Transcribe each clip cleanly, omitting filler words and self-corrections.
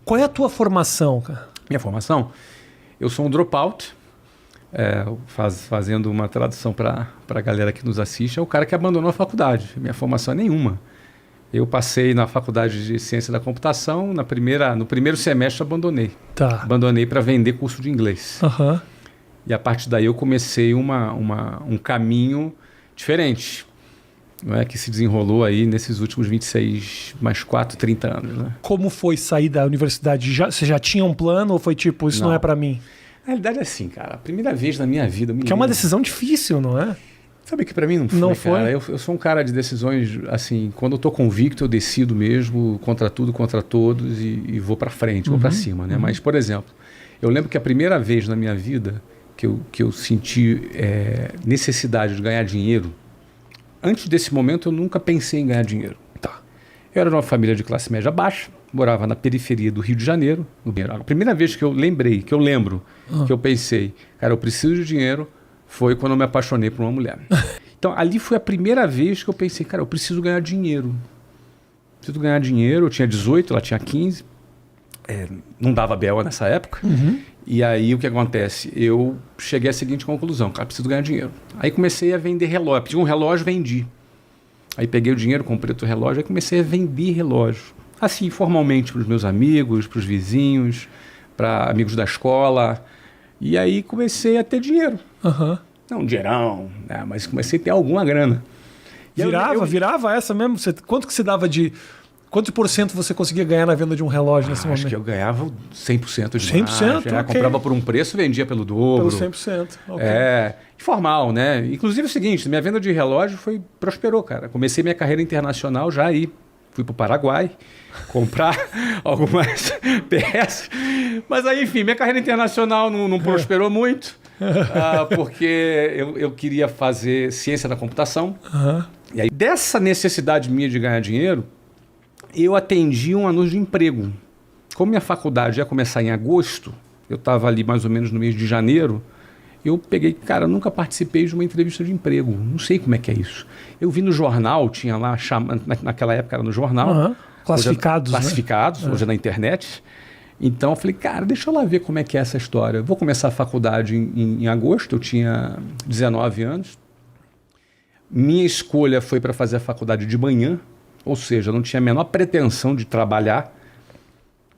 Qual é a tua formação, cara? Minha formação? Eu sou um dropout, fazendo uma tradução para a galera que nos assiste, é o cara que abandonou a faculdade. Minha formação é nenhuma. Eu passei na faculdade de ciência da computação, no primeiro semestre abandonei. Tá. Abandonei para vender curso de inglês. Aham. E a partir daí eu comecei um caminho diferente, não é, que se desenrolou aí nesses últimos 26, mais 4, 30 anos. Né? Como foi sair da universidade? Você já tinha um plano ou foi tipo, isso não é pra mim? A realidade é assim, cara. A primeira vez na minha vida... Que é uma decisão difícil, não é? Sabe que pra mim não foi, Não foi? cara. Eu sou um cara de decisões, assim, quando eu tô convicto, eu decido mesmo, contra tudo, contra todos, e vou pra frente, vou pra cima, né? Mas, por exemplo, eu lembro que a primeira vez na minha vida que eu senti necessidade de ganhar dinheiro, antes desse momento eu nunca pensei em ganhar dinheiro. Tá. Eu era de uma família de classe média baixa, morava na periferia do Rio de Janeiro. A primeira vez que eu lembro, que eu pensei, cara, eu preciso de dinheiro, foi quando eu me apaixonei por uma mulher. Então, ali foi a primeira vez que eu pensei, cara, eu preciso ganhar dinheiro. Preciso ganhar dinheiro, eu tinha 18, ela tinha 15. Não dava BO nessa época. E aí, o que acontece? Eu cheguei à seguinte conclusão, cara, preciso ganhar dinheiro. Aí comecei a vender relógio. Pedi um relógio, vendi. Aí peguei o dinheiro, comprei outro relógio, aí comecei a vender relógio. Assim, formalmente, para os meus amigos, para os vizinhos, para amigos da escola. E aí comecei a ter dinheiro. Não um dinheirão, né? Mas comecei a ter alguma grana. E Virava essa mesmo? Quanto que você dava de... Quantos por cento você conseguia ganhar na venda de um relógio nesse momento? Acho que eu ganhava 100% de 100%? margem, okay. Comprava por um preço, vendia pelo dobro. Pelo 100%. Okay. Informal, né? Inclusive é o seguinte, minha venda de relógio prosperou, cara. Comecei minha carreira internacional já aí. Fui para o Paraguai comprar algumas peças. Mas aí, enfim, minha carreira internacional não prosperou muito, porque eu queria fazer ciência da computação. E aí, dessa necessidade minha de ganhar dinheiro, eu atendi um anúncio de emprego. Como minha faculdade ia começar em agosto, eu estava ali mais ou menos no mês de janeiro, eu peguei, cara, eu nunca participei de uma entrevista de emprego, não sei como é que é isso. Eu vi no jornal, tinha lá, naquela época era no jornal. Classificados, Classificados, hoje é na internet. Então eu falei, cara, deixa eu lá ver como é que é essa história. Eu vou começar a faculdade em agosto, eu tinha 19 anos. Minha escolha foi para fazer a faculdade de manhã, ou seja, eu não tinha a menor pretensão de trabalhar,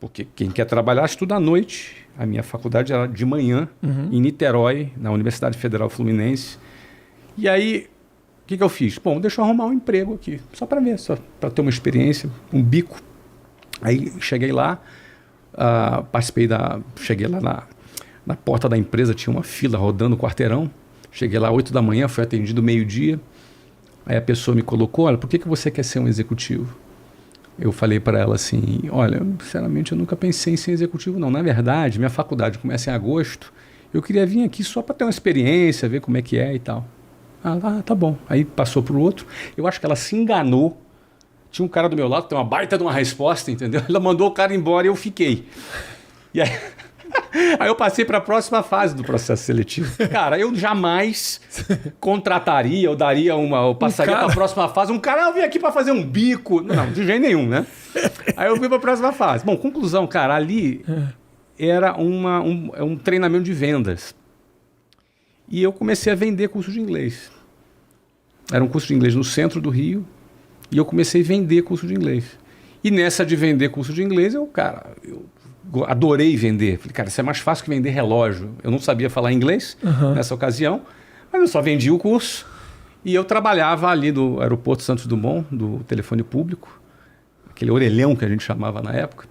porque quem quer trabalhar estuda à noite. A minha faculdade era de manhã, em Niterói, na Universidade Federal Fluminense. E aí, o que eu fiz? Bom, deixa eu arrumar um emprego aqui, só para ver, só para ter uma experiência, um bico. Aí cheguei lá, cheguei lá na porta da empresa, tinha uma fila rodando o quarteirão. Cheguei lá 8 da manhã, fui atendido meio-dia. Aí a pessoa me colocou, olha, por que você quer ser um executivo? Eu falei para ela assim, olha, sinceramente eu nunca pensei em ser executivo não. Na verdade, minha faculdade começa em agosto, eu queria vir aqui só para ter uma experiência, ver como é que é e tal. Tá bom. Aí passou para o outro. Eu acho que ela se enganou. Tinha um cara do meu lado, tem uma baita de uma resposta, entendeu? Ela mandou o cara embora e eu fiquei. E aí... Aí eu passei para a próxima fase do processo seletivo. Cara, eu jamais contrataria, eu passaria para a próxima fase. Um cara, eu vim aqui para fazer um bico. Não, de jeito nenhum, né? Aí eu fui para a próxima fase. Bom, conclusão, cara, ali era um treinamento de vendas. E eu comecei a vender curso de inglês. Era um curso de inglês no centro do Rio e eu comecei a vender curso de inglês. E nessa de vender curso de inglês, eu adorei vender. Falei, cara, isso é mais fácil que vender relógio. Eu não sabia falar inglês nessa ocasião, mas eu só vendi o curso. E eu trabalhava ali no aeroporto Santos Dumont, do telefone público, aquele orelhão que a gente chamava na época.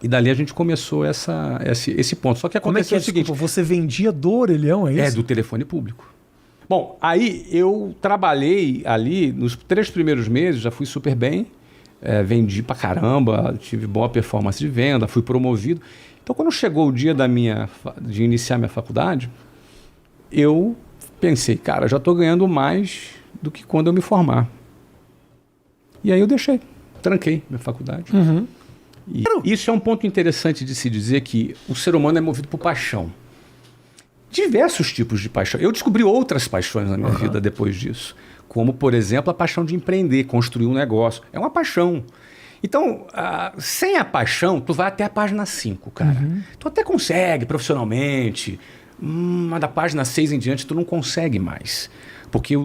E dali a gente começou esse ponto. Só que aconteceu o seguinte... Desculpa, você vendia do orelhão, é isso? Do telefone público. Bom, aí eu trabalhei ali, nos 3 primeiros meses, já fui super bem. Vendi pra caramba, tive boa performance de venda, fui promovido. Então, quando chegou o dia de iniciar minha faculdade, eu pensei, cara, já estou ganhando mais do que quando eu me formar. E aí eu tranquei minha faculdade. E isso é um ponto interessante de se dizer, que o ser humano é movido por paixão. Diversos tipos de paixão. Eu descobri outras paixões na minha vida depois disso. Como, por exemplo, a paixão de empreender, construir um negócio. É uma paixão. Então, sem a paixão, tu vai até a página 5, cara. Tu até consegue profissionalmente, mas da página 6 em diante tu não consegue mais. Porque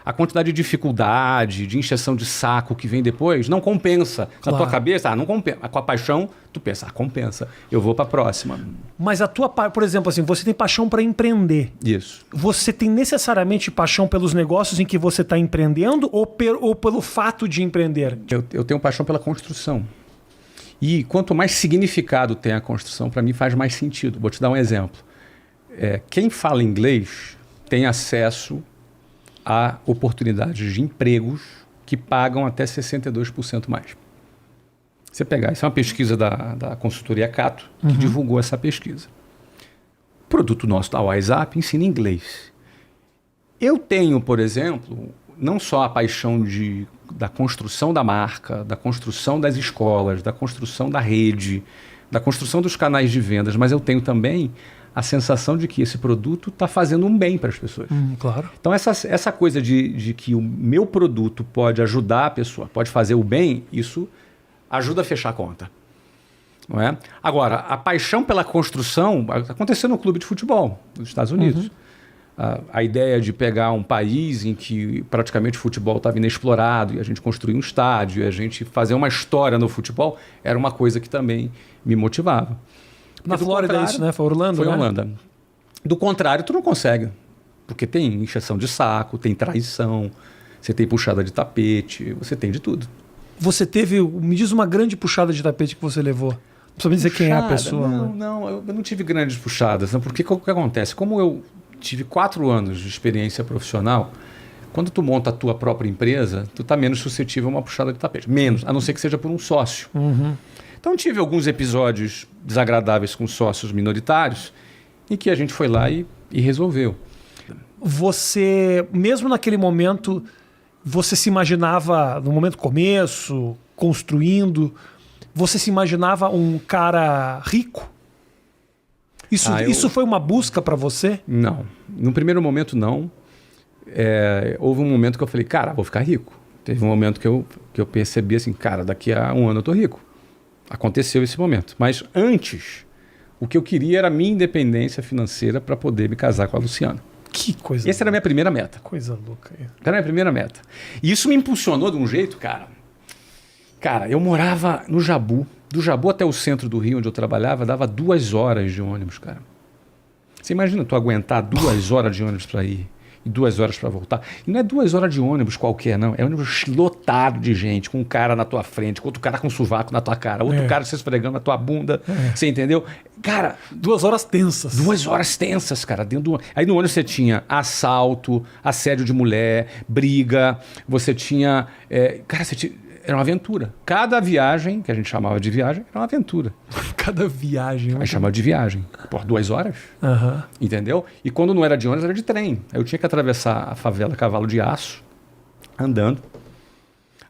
a quantidade de dificuldade, de encheção de saco que vem depois, não compensa. Claro. Na tua cabeça, não compensa. Com a paixão, tu pensa, compensa. Eu vou para a próxima. Mas por exemplo, assim, você tem paixão para empreender. Isso. Você tem necessariamente paixão pelos negócios em que você está empreendendo ou pelo fato de empreender? Eu tenho paixão pela construção. E quanto mais significado tem a construção, para mim faz mais sentido. Vou te dar um exemplo. Quem fala inglês tem acesso a oportunidades de empregos que pagam até 62% mais. Você pegar, isso é uma pesquisa da consultoria Cato, que divulgou essa pesquisa. O produto nosso da WhatsApp ensina inglês. Eu tenho, por exemplo, não só a paixão da construção da marca, da construção das escolas, da construção da rede, da construção dos canais de vendas, mas eu tenho também a sensação de que esse produto está fazendo um bem para as pessoas. Claro. Então, essa coisa de que o meu produto pode ajudar a pessoa, pode fazer o bem, isso ajuda a fechar a conta. Não é? Agora, a paixão pela construção aconteceu no clube de futebol dos Estados Unidos. A ideia de pegar um país em que praticamente o futebol estava inexplorado e a gente construir um estádio e a gente fazer uma história no futebol era uma coisa que também me motivava. Na Flórida isso, né? Foi Orlando, Foi né? Holanda. Do contrário, tu não consegue. Porque tem encheção de saco, tem traição, você tem puxada de tapete, você tem de tudo. Você me diz uma grande puxada de tapete que você levou. Não precisa me dizer quem é a pessoa. Não, eu não tive grandes puxadas. Não, porque o que acontece? Como eu tive 4 anos de experiência profissional, quando tu monta a tua própria empresa, tu tá menos suscetível a uma puxada de tapete. Menos, a não ser que seja por um sócio. Então tive alguns episódios desagradáveis com sócios minoritários em que a gente foi lá e resolveu. Você, mesmo naquele momento, você se imaginava, no momento começo, construindo, você se imaginava um cara rico? Isso foi uma busca para você? Não. No primeiro momento, não. Houve um momento que eu falei, cara, vou ficar rico. Teve um momento que eu percebi assim, cara, daqui a 1 ano eu tô rico. Aconteceu esse momento. Mas antes, o que eu queria era a minha independência financeira para poder me casar com a Luciana. Que coisa. Essa era a minha primeira meta. Coisa louca. Era a minha primeira meta. E isso me impulsionou de um jeito, cara. Cara, eu morava no Jabu. Do Jabu até o centro do Rio, onde eu trabalhava, dava 2 horas de ônibus, cara. Você imagina tu aguentar 2 horas de ônibus para ir e 2 horas para voltar. E não é 2 horas de ônibus qualquer, não. É ônibus lotado de gente, com um cara na tua frente, com outro cara com sovaco na tua cara, outro cara se esfregando na tua bunda. Você entendeu? Cara, 2 horas tensas. 2 horas tensas, cara. Aí no ônibus você tinha assalto, assédio de mulher, briga, você tinha... Cara, era uma aventura. Cada viagem, que a gente chamava de viagem, era uma aventura. Cada viagem. Aí chamava de viagem. Por 2 horas. Entendeu? E quando não era de ônibus, era de trem. Aí eu tinha que atravessar a favela Cavalo de Aço, andando,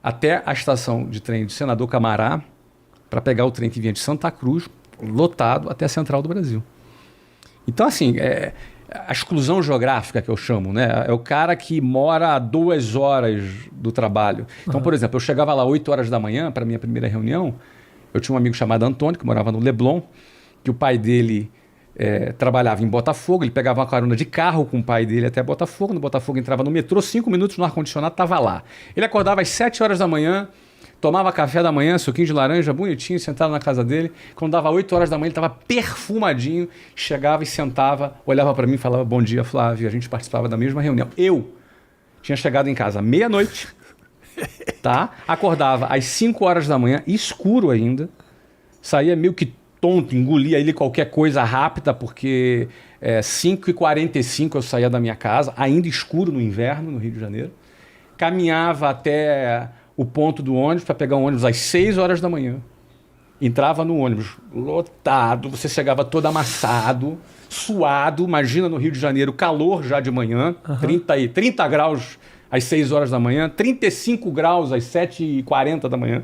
até a estação de trem de Senador Camará, para pegar o trem que vinha de Santa Cruz, lotado, até a Central do Brasil. Então, assim, a exclusão geográfica que eu chamo, né? É o cara que mora a 2 horas do trabalho. Então, por exemplo, eu chegava lá 8 horas da manhã para minha primeira reunião. Eu tinha um amigo chamado Antônio, que morava no Leblon, que o pai dele trabalhava em Botafogo. Ele pegava uma carona de carro com o pai dele até Botafogo. No Botafogo entrava no metrô, 5 minutos no ar-condicionado, estava lá. Ele acordava às 7 horas da manhã, tomava café da manhã, suquinho de laranja, bonitinho, sentado na casa dele. Quando dava 8 horas da manhã, ele estava perfumadinho, chegava e sentava, olhava para mim e falava, bom dia, Flávio. A gente participava da mesma reunião. Eu tinha chegado em casa meia-noite, tá? Acordava às 5 horas da manhã, escuro ainda, saía meio que tonto, engolia ele qualquer coisa rápida, porque 5h45 eu saía da minha casa, ainda escuro no inverno, no Rio de Janeiro. Caminhava até o ponto do ônibus para pegar um ônibus às 6 horas da manhã. Entrava no ônibus lotado, você chegava todo amassado, suado. Imagina no Rio de Janeiro, calor já de manhã, 30 graus às 6 horas da manhã, 35 graus às 7h40 da manhã.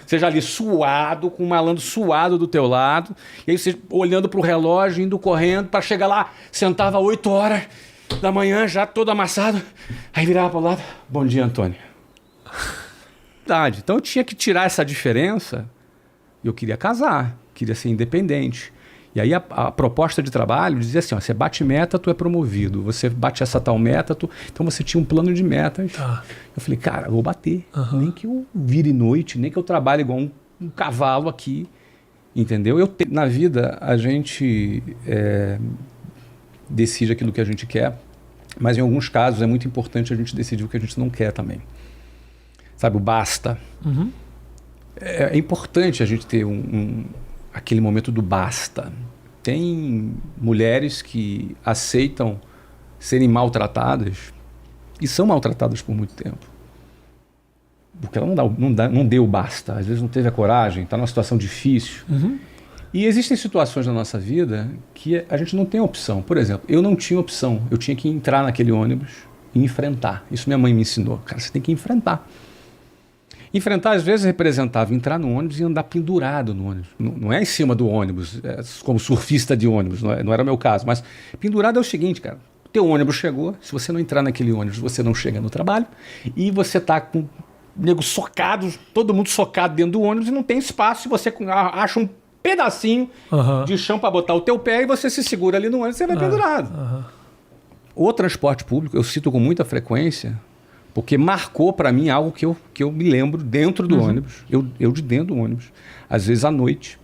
Você já ali suado, com um malandro suado do teu lado. E aí você olhando para o relógio, indo correndo para chegar lá, sentava 8 horas da manhã, já todo amassado. Aí virava para o lado, bom dia, Antônio. idade. Então eu tinha que tirar essa diferença. Eu queria casar, queria ser independente. E aí a proposta de trabalho dizia assim, ó, você bate meta, tu é promovido. Você bate essa tal meta, então você tinha um plano de metas. Eu falei, cara, eu vou bater. Nem que eu vire noite, nem que eu trabalhe igual um cavalo aqui. Entendeu? Na vida, a gente decide aquilo que a gente quer, mas em alguns casos é muito importante a gente decidir o que a gente não quer também. Sabe, o basta. É importante a gente ter aquele momento do basta. Tem mulheres que aceitam serem maltratadas e são maltratadas por muito tempo. Porque ela não deu basta. Às vezes não teve a coragem, está numa situação difícil. E existem situações na nossa vida que a gente não tem opção. Por exemplo, eu não tinha opção. Eu tinha que entrar naquele ônibus e enfrentar. Isso minha mãe me ensinou. Cara, você tem que enfrentar. Enfrentar, às vezes, representava entrar no ônibus e andar pendurado no ônibus. Não é em cima do ônibus, como surfista de ônibus, não era o meu caso. Mas pendurado é o seguinte, cara. O teu ônibus chegou, se você não entrar naquele ônibus, você não chega no trabalho. E você está com o nego socado, todo mundo socado dentro do ônibus e não tem espaço. E você acha um pedacinho de chão para botar o teu pé e você se segura ali no ônibus e você vai pendurado. O transporte público, eu cito com muita frequência... Porque marcou para mim algo que eu me lembro dentro do ônibus. Eu de dentro do ônibus. Às vezes à noite.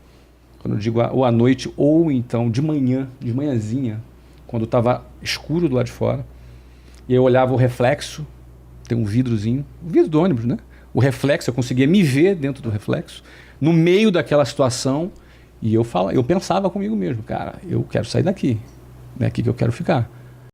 Quando eu digo ou à noite, ou então de manhãzinha, quando estava escuro do lado de fora. E eu olhava o reflexo, tem um vidrozinho, o vidro do ônibus, né? O reflexo, eu conseguia me ver dentro do reflexo, no meio daquela situação. E eu pensava comigo mesmo, cara, eu quero sair daqui. É aqui que eu quero ficar.